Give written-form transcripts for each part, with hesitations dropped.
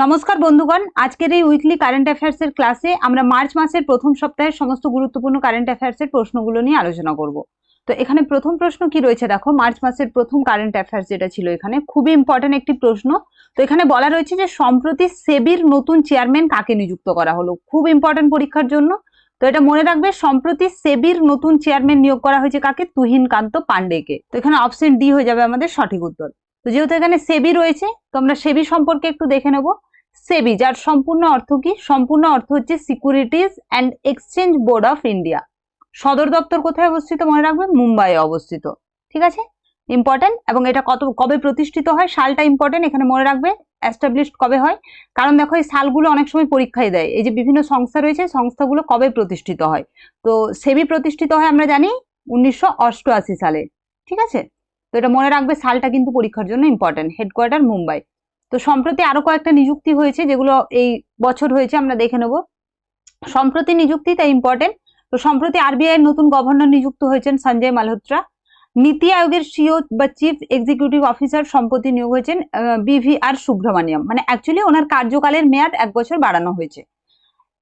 নমস্কার বন্ধুগণ, আজকের এই উইকলি কারেন্ট অ্যাফেয়ার্স এর ক্লাসে আমরা মার্চ মাসের প্রথম সপ্তাহের সমস্ত গুরুত্বপূর্ণ কারেন্ট অ্যাফেয়ার্স এর প্রশ্নগুলো নিয়ে আলোচনা করব। তো এখানে প্রথম প্রশ্ন কি রয়েছে দেখো, মার্চ মাসের প্রথম কারেন্ট অ্যাফেয়ার্স যেটা ছিল এখানে খুবই ইম্পর্টেন্ট একটি প্রশ্ন। তো এখানে বলা রয়েছে যে সম্প্রতি সেবির নতুন চেয়ারম্যান কাকে নিযুক্ত করা হলো, খুব ইম্পর্টেন্ট পরীক্ষার জন্য। তো এটা মনে রাখবে, সম্প্রতি সেবির নতুন চেয়ারম্যান নিয়োগ করা হয়েছে কাকে? তুহিন কান্ত পান্ডেকে। তো এখানে অপশন ডি হয়ে যাবে আমাদের সঠিক উত্তর। তো যেহেতু এখানে সেবি রয়েছে, তো আমরা সেবি সম্পর্কে একটু দেখে নেব। সেবি, যার সম্পূর্ণ অর্থ কি? সম্পূর্ণ অর্থ হচ্ছে securities and exchange board of India. সদর দপ্তর কোথায় অবস্থিত মনে রাখবে? মুম্বাইয়ে অবস্থিত। ঠিক আছে, ইম্পর্টেন্ট। এবং এটা কবে প্রতিষ্ঠিত হয়, সালটা ইম্পর্টেন্ট, এখানে মনে রাখবে এস্টাবলিশড কবে হয়। কারণ দেখো এই সালগুলো অনেক সময় পরীক্ষায় দেয়, এই যে বিভিন্ন সংস্থা রয়েছে সংস্থাগুলো কবে প্রতিষ্ঠিত হয়। তো সেবি প্রতিষ্ঠিত হয় আমরা জানি 1988 সালে। ঠিক আছে, তো এটা মনে রাখবে, সালটা কিন্তু পরীক্ষার জন্য ইম্পর্টেন্ট। হেডকোয়ার্টার মুম্বাই। তো সম্প্রতি আরো কয়েকটা নিযুক্তি হয়েছে যেগুলো এই বছর হয়েছে, আমরা দেখে নেব। সম্প্রতি নিযুক্তি তাই ইম্পর্টেন্ট। তো সম্প্রতি আরবিআই এর নতুন গভর্নর নিযুক্ত হয়েছেন সঞ্জয় মালহোত্রা। নীতি আয়োগের সিও বা চিফ এক্সিকিউটিভ অফিসার সম্প্রতি নিয়োগ হয়েছেন বিভিআর সুব্রমণিয়াম। মানে অ্যাকচুয়ালি ওনার কার্যকালের মেয়াদ 1 বছর বাড়ানো হয়েছে।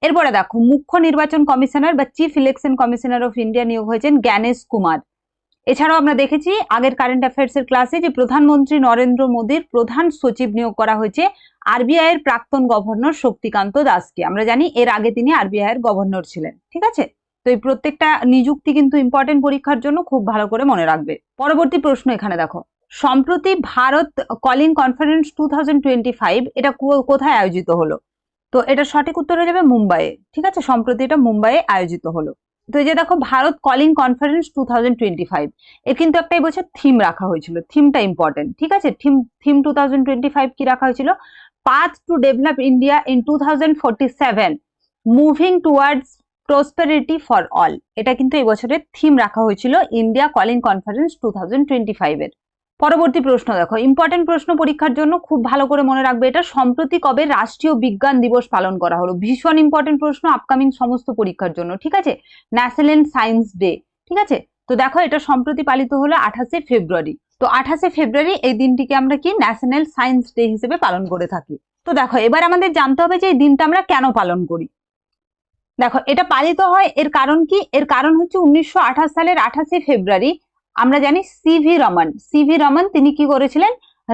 এরপরে দেখো, মুখ্য নির্বাচন কমিশনার বা chief election commissioner of India নিয়োগ হয়েছেন জ্ঞানেশ কুমার। এছাড়াও আমরা দেখেছি আগের কারেন্ট অ্যাফেয়ার্স এর ক্লাসে যে প্রধানমন্ত্রী নরেন্দ্র মোদীর প্রধান সচিব নিয়োগ করা হয়েছে আরবিআই এর প্রাক্তন গভর্নর শক্তিকান্ত দাসকে। আমরা জানি এর আগে তিনি আরবিআই এর গভর্নর ছিলেন। ঠিক আছে, তো এই প্রত্যেকটা নিযুক্তি কিন্তু ইম্পর্টেন্ট পরীক্ষার জন্য, খুব ভালো করে মনে রাখবে। পরবর্তী প্রশ্ন এখানে দেখো, সম্প্রতি ভারত কলিং কনফারেন্স 2025 এটা কোথায় আয়োজিত হলো? তো এটা সঠিক উত্তর হয়ে যাবে মুম্বাইয়ে। ঠিক আছে, সম্প্রতি এটা মুম্বাইয়ে আয়োজিত হলো। তো এই যে দেখো, ভারত কলিং কনফারেন্স 2025, এর কিন্তু একটা এবছর থিম রাখা হয়েছিল, থিমটা ইম্পর্টেন্ট। ঠিক আছে, থিম 2025 কি রাখা হয়েছিল? Path to develop India in 2047, moving towards prosperity for all. এটা কিন্তু এই বছরের থিম রাখা হয়েছিল ইন্ডিয়া কলিং কনফারেন্স 2025 এর। পরবর্তী প্রশ্ন দেখো, ইম্পর্টেন্ট প্রশ্ন পরীক্ষার জন্য, খুব ভালো করে মনে রাখবে এটা। সম্প্রতি কবে রাষ্ট্রীয় বিজ্ঞান দিবস পালন করা হলো? ভীষণ ইম্পর্টেন্ট প্রশ্ন আপকামিং সমস্ত পরীক্ষার জন্য। ঠিক আছে, ন্যাশনাল সায়েন্স ডে। ঠিক আছে, তো দেখো এটা সম্প্রতি পালিত হলো 28শে ফেব্রুয়ারি। তো 28শে ফেব্রুয়ারি এই দিনটিকে আমরা কি ন্যাশনাল সায়েন্স ডে হিসেবে পালন করে থাকি। তো দেখো এবার আমাদের জানতে হবে যে এই দিনটা আমরা কেন পালন করি। দেখো এটা পালিত হয়, এর কারণ কি? এর কারণ হচ্ছে 1928 সালের 28শে ফেব্রুয়ারি আমরা জানি সিভি রমন তিনি কি করেছিলেন?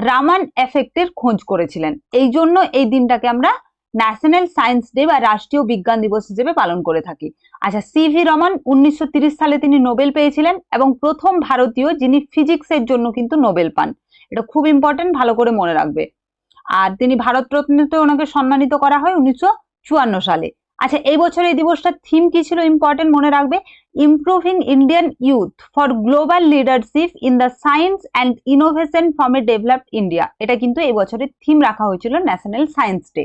রামান এফেক্টের খোঁজ করেছিলেন। এই জন্য এই দিনটাকে আমরা ন্যাশনাল সায়েন্স ডে বা রাষ্ট্রীয় বিজ্ঞান দিবস হিসেবে পালন করে থাকি। আচ্ছা, সিভি রমন 1930 সালে তিনি নোবেল পেয়েছিলেন এবং প্রথম ভারতীয় যিনি ফিজিক্সের জন্য কিন্তু নোবেল পান। এটা খুব ইম্পর্টেন্ট, ভালো করে মনে রাখবে। আর তিনি ভারতরত্নতে ওনাকে সম্মানিত করা হয় 1954 সালে। আচ্ছা, এই বছর এই দিবসটার থিম কি ছিল? ইম্পর্টেন্ট, মনে রাখবে, improving Indian youth for global leadership in the science and innovation from a developed India. এটা কিন্তু এই বছরের থিম রাখা হয়েছিল ন্যাশনাল সায়েন্স ডে।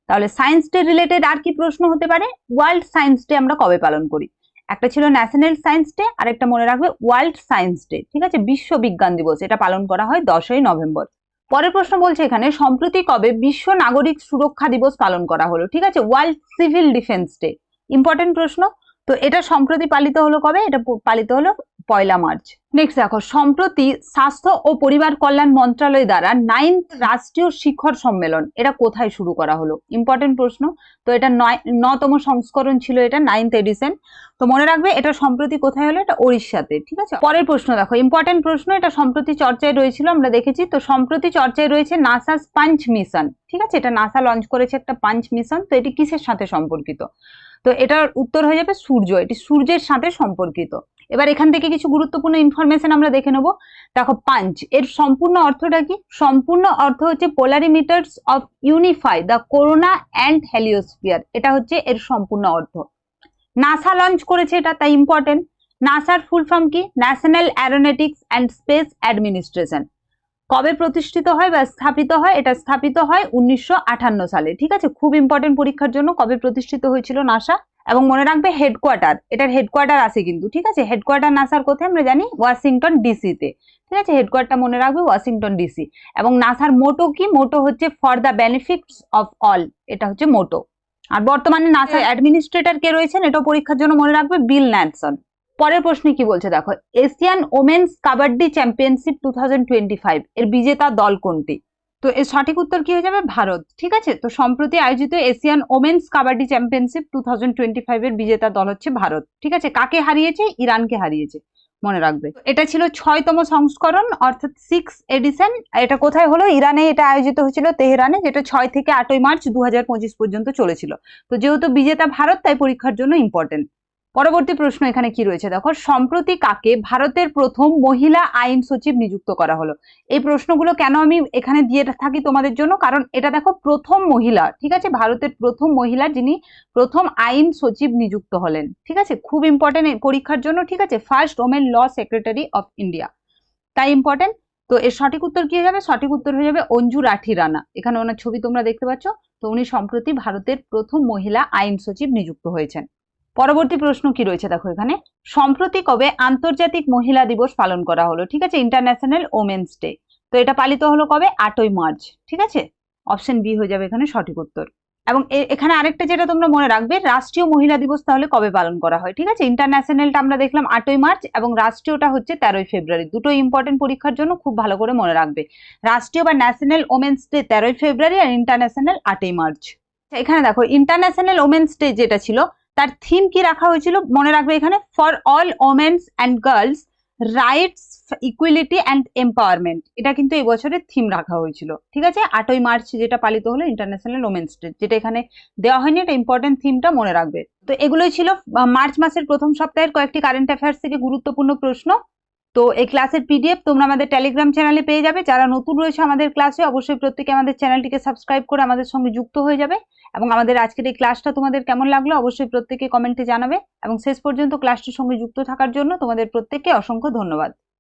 তাহলে সায়েন্স ডে রিলেটেড আর কি প্রশ্ন হতে পারে? ওয়ার্ল্ড সায়েন্স ডে আমরা কবে পালন করি? একটা ছিল ন্যাশনাল সায়েন্স ডে, আর একটা মনে রাখবে ওয়ার্ল্ড সায়েন্স ডে। ঠিক আছে, বিশ্ব বিজ্ঞান দিবস, এটা পালন করা হয় 10ই নভেম্বর। পরের প্রশ্ন বলছে এখানে, সম্প্রতি কবে বিশ্ব নাগরিক সুরক্ষা দিবস পালন করা হলো? ঠিক আছে, world civil defence day. Important প্রশ্ন। তো এটা সম্প্রতি পালিত হলো কবে? এটা পালিত হলো 1 মার্চ। নেক্সট দেখো, সম্প্রতি স্বাস্থ্য ও পরিবার কল্যাণ মন্ত্রণালয় দ্বারা 9th রাষ্ট্রীয় শিখর সম্মেলন এটা কোথায় শুরু করা হলো? ইম্পর্টেন্ট প্রশ্ন। তো এটা 9তম সংস্করণ ছিল, এটা 9th এডিশন। তো মনে রাখবে এটা সম্প্রতি কোথায় হলো? এটা ওড়িশাতে। ঠিক আছে, পরের প্রশ্ন দেখো, ইম্পর্টেন্ট প্রশ্ন, এটা সম্প্রতি চর্চায় রয়েছিল, আমরা দেখেছি। তো সম্প্রতি চর্চায় রয়েছে নাসা পাঞ্চ মিশন। ঠিক আছে, এটা নাসা লঞ্চ করেছে একটা পাঞ্চ মিশন। তো এটি কিসের সাথে সম্পর্কিত? তো এটার উত্তর হয়ে যাবে সূর্য। এটি সূর্যের সাথে সম্পর্কিত। এবার এখান থেকে কিছু গুরুত্বপূর্ণ ইনফরমেশন আমরা দেখে নেব। দেখো, পাঞ্চ এর সম্পূর্ণ অর্থটা কি? সম্পূর্ণ অর্থ হচ্ছে polarimeters of unify the corona and heliosphere. এটা হচ্ছে এর সম্পূর্ণ অর্থ। নাসা লঞ্চ করেছে এটা, তাই ইম্পর্টেন্ট। নাসার ফুল ফর্ম কি? National Aeronautics and space administration. কবে প্রতিষ্ঠিত হয় বা স্থাপিত হয়? এটা স্থাপিত হয় 1958 সালে। ঠিক আছে, খুব ইম্পর্টেন্ট পরীক্ষার জন্য, কবে প্রতিষ্ঠিত হয়েছিল নাসা। এবং মনে রাখবে হেডকোয়ার্টার, এটার হেডকোয়ার্টার আছে কিন্তু। ঠিক আছে, হেডকোয়ার্টার নাসার কোথায় আমরা জানি? ওয়াশিংটন ডিসি তে। ঠিক আছে, হেডকোয়ার্টার মনে রাখবে ওয়াশিংটন ডিসি। এবং নাসার মোটো কি? মোটো হচ্ছে for the benefits of all, এটা হচ্ছে মোটো। আর বর্তমানে নাসার অ্যাডমিনিস্ট্রেটর কে রয়েছেন? এটাও পরীক্ষার জন্য মনে রাখবে, বিল ন্যানসন। পরের প্রশ্নে কি বলছে দেখো, এশিয়ান ওমেন্স কাবাডি চ্যাম্পিয়নশিপ 2025 এর বিজেতা দল কোনটি? তো এর সঠিক উত্তর কি হয়ে যাবে? ভারত। ঠিক আছে, তো সম্প্রতি আয়োজিত এশিয়ান ওমেন্স কাবাডি চ্যাম্পিয়নশিপ 2025 এর বিজেতা দল হচ্ছে ভারত। ঠিক আছে, কাকে হারিয়েছে? ইরানকে হারিয়েছে, মনে রাখবে। এটা ছিল 6তম সংস্করণ, অর্থাৎ 6 এডিশন। এটা কোথায় হলো? ইরানে এটা আয়োজিত হয়েছিল, তেহরানে, যেটা 6 থেকে 8 মার্চ 2025 পর্যন্ত চলেছিল। তো যেহেতু বিজেতা ভারত, তাই পরীক্ষার জন্য ইম্পর্টেন্ট। পরবর্তী প্রশ্ন এখানে কি রয়েছে দেখো, সম্প্রতি কাকে ভারতের প্রথম মহিলা আইন সচিব নিযুক্ত করা হলো? এই প্রশ্নগুলো কেন আমি এখানে দিয়ে থাকি তোমাদের জন্য, কারণ এটা দেখো প্রথম মহিলা, ঠিক আছে, ভারতের প্রথম মহিলা যিনি প্রথম আইন সচিব নিযুক্ত হলেন। ঠিক আছে, খুব ইম্পর্টেন্ট পরীক্ষার জন্য। ঠিক আছে, first women law secretary of India, তাই ইম্পর্টেন্ট। তো এর সঠিক উত্তর কি হয়ে যাবে? সঠিক উত্তর হয়ে যাবে অঞ্জু রাঠি রানা। এখানে ওনার ছবি তোমরা দেখতে পাচ্ছ। তো উনি সম্প্রতি ভারতের প্রথম মহিলা আইন সচিব নিযুক্ত হয়েছেন। পরবর্তী প্রশ্ন কি রয়েছে দেখো এখানে, সম্প্রতি কবে আন্তর্জাতিক মহিলা দিবস পালন করা হলো? ঠিক আছে, ইন্টারন্যাশনাল ওমেন্স ডে। তো এটা পালিত হলো কবে? 8ই মার্চ। ঠিক আছে, অপশন বি হয়ে যাবে এখানে সঠিক উত্তর। এবং এখানে আরেকটা যেটা তোমরা মনে রাখবে, রাষ্ট্রীয় মহিলা দিবস তাহলে কবে পালন করা হয়? ঠিক আছে, ইন্টারন্যাশনালটা আমরা দেখলাম 8ই মার্চ এবং রাষ্ট্রীয়টা হচ্ছে 13ই ফেব্রুয়ারি। দুটোই ইম্পর্টেন্ট পরীক্ষার জন্য, খুব ভালো করে মনে রাখবে। রাষ্ট্রীয় বা ন্যাশনাল ওমেন্স ডে 13ই ফেব্রুয়ারি আর ইন্টারন্যাশনাল 8ই মার্চ। এখানে দেখো ইন্টারন্যাশনাল ওমেন্স ডে যেটা ছিল, তার থিম কি রাখা হয়েছিল? মনে রাখবে এখানে, for all women's and girls rights, equality and empowerment. এটা কিন্তু এই বছরের থিম রাখা হয়েছিল। ঠিক আছে, 8ই মার্চ যেটা পালিত হলো ইন্টারন্যাশনাল ওমেন্স ডে, যেটা এখানে দেওয়া হয়নি, এটা ইম্পর্টেন্ট থিমটা মনে রাখবে। তো এগুলোই ছিল মার্চ মাসের প্রথম সপ্তাহের কয়েকটি কারেন্ট অ্যাফেয়ার্স থেকে গুরুত্বপূর্ণ প্রশ্ন। তো এই ক্লাসের পিডিএফ তোমরা আমাদের টেলিগ্রাম চ্যানেলে পেয়ে যাবে। যারা নতুন রয়েছে আমাদের ক্লাসে, অবশ্যই প্রত্যেকে আমাদের চ্যানেলটিকে সাবস্ক্রাইব করে আমাদের সঙ্গে যুক্ত হয়ে যাবে। এবং আমাদের আজকের এই ক্লাসটা তোমাদের কেমন লাগলো অবশ্যই প্রত্যেকে কমেন্টে জানাবে। এবং শেষ পর্যন্ত ক্লাসটির সঙ্গে যুক্ত থাকার জন্য তোমাদের প্রত্যেককে অসংখ্য ধন্যবাদ।